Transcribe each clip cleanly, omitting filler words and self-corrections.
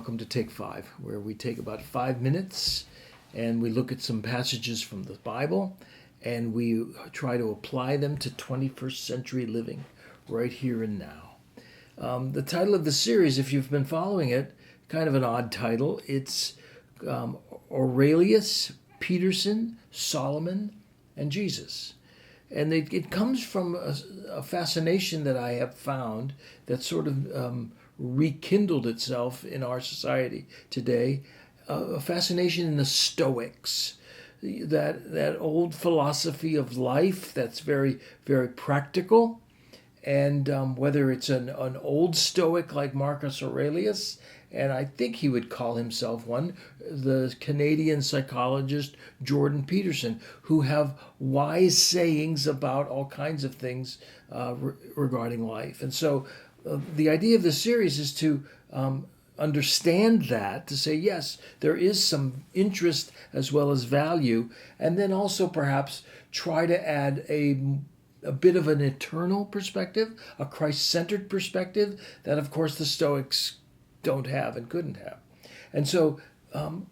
welcome to Take 5, where we take about 5 minutes and we look at some passages from the Bible and we try to apply them to 21st century living right here and now. The title of the series, if you've been following it, kind of an odd title. It's Aurelius, Peterson, Solomon, and Jesus. And it comes from a fascination that I have found that sort of rekindled itself in our society today, a fascination in the stoics, that old philosophy of life that's very, very practical. And whether it's an old stoic like Marcus Aurelius, and I think he would call himself one, the Canadian psychologist Jordan Peterson, who have wise sayings about all kinds of things regarding life. And so the idea of this series is to understand that, to say, yes, there is some interest as well as value, and then also perhaps try to add a bit of an eternal perspective, a Christ-centered perspective that, of course, the Stoics don't have and couldn't have. And so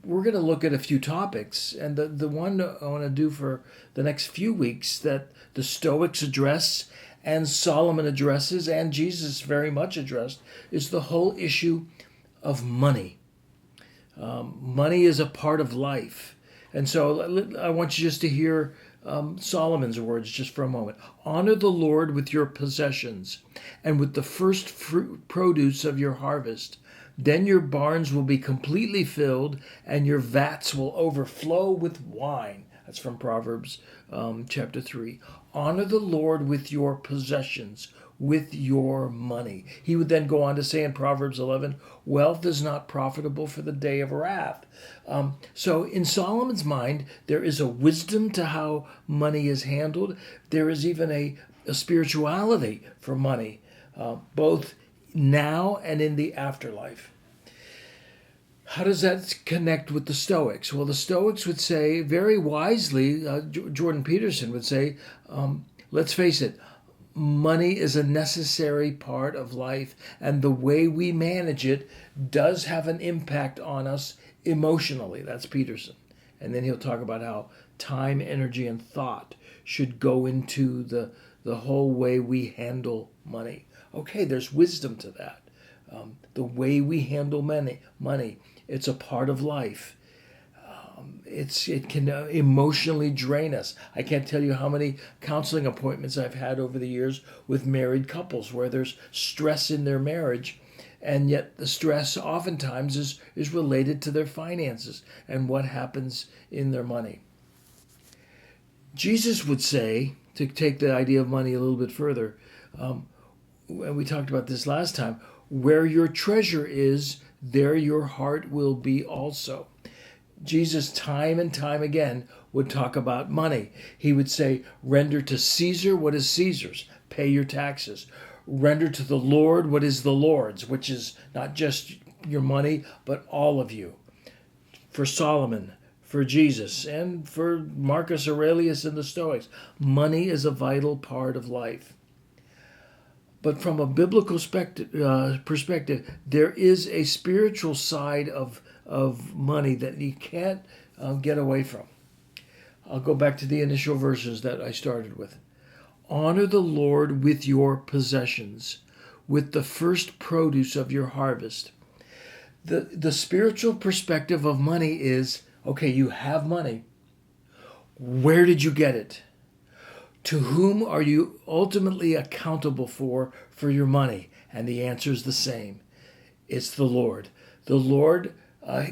we're going to look at a few topics, and the one I want to do for the next few weeks that the Stoics address and Solomon addresses and Jesus very much addressed is the whole issue of money. Money is a part of life. And so I want you just to hear Solomon's words just for a moment. Honor the Lord with your possessions and with the first produce of your harvest. Then your barns will be completely filled and your vats will overflow with wine. That's from Proverbs chapter 3. Honor the Lord with your possessions, with your money. He would then go on to say in Proverbs 11, wealth is not profitable for the day of wrath. So in Solomon's mind, there is a wisdom to how money is handled. There is even a spirituality for money, both now and in the afterlife. How does that connect with the Stoics? Well, the Stoics would say, very wisely, Jordan Peterson would say, let's face it, money is a necessary part of life, and the way we manage it does have an impact on us emotionally. That's Peterson. And then he'll talk about how time, energy, and thought should go into the whole way we handle money. Okay, there's wisdom to that. The way we handle money, it's a part of life. It can emotionally drain us. I can't tell you how many counseling appointments I've had over the years with married couples where there's stress in their marriage, and yet the stress oftentimes is related to their finances and what happens in their money. Jesus would say, to take the idea of money a little bit further, and we talked about this last time, where your treasure is, there your heart will be also. Jesus, time and time again, would talk about money. He would say, render to Caesar what is Caesar's. Pay your taxes. Render to the Lord what is the Lord's, which is not just your money, but all of you. For Solomon, for Jesus, and for Marcus Aurelius and the Stoics, money is a vital part of life. But from a biblical perspective, there is a spiritual side of money that you can't get away from. I'll go back to the initial verses that I started with. Honor the Lord with your possessions, with the first produce of your harvest. The spiritual perspective of money is, okay, you have money. Where did you get it? To whom are you ultimately accountable for your money? And the answer is the same. It's the Lord. The Lord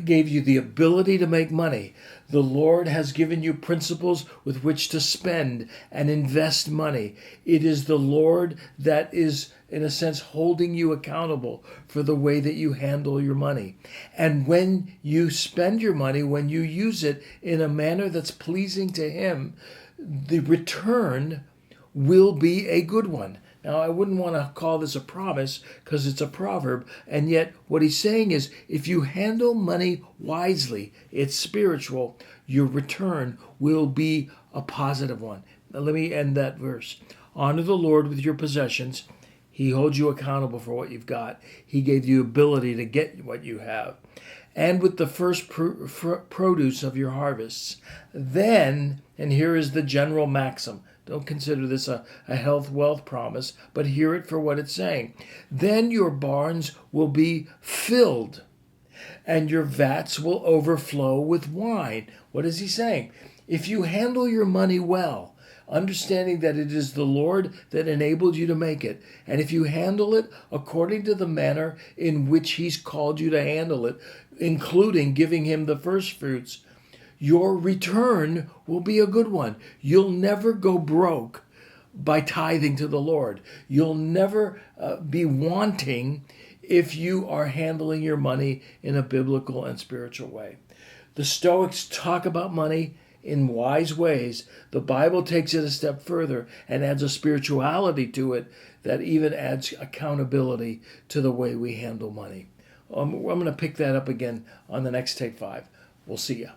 gave you the ability to make money. The Lord has given you principles with which to spend and invest money. It is the Lord that is, in a sense, holding you accountable for the way that you handle your money. And when you spend your money, when you use it in a manner that's pleasing to Him, the return will be a good one. Now, I wouldn't want to call this a promise because it's a proverb, and yet what he's saying is if you handle money wisely, it's spiritual, your return will be a positive one. Now, let me end that verse. Honor the Lord with your possessions. He holds you accountable for what you've got. He gave you ability to get what you have. And with the first produce of your harvests. Then, and here is the general maxim. Don't consider this a health wealth promise, but hear it for what it's saying. Then your barns will be filled, and your vats will overflow with wine. What is he saying? If you handle your money well, understanding that it is the Lord that enabled you to make it, and if you handle it according to the manner in which he's called you to handle it, including giving him the first fruits, your return will be a good one. You'll never go broke by tithing to the Lord. You'll never be wanting if you are handling your money in a biblical and spiritual way. The Stoics talk about money in wise ways. The Bible takes it a step further and adds a spirituality to it that even adds accountability to the way we handle money. I'm going to pick that up again on the next Take 5. We'll see ya.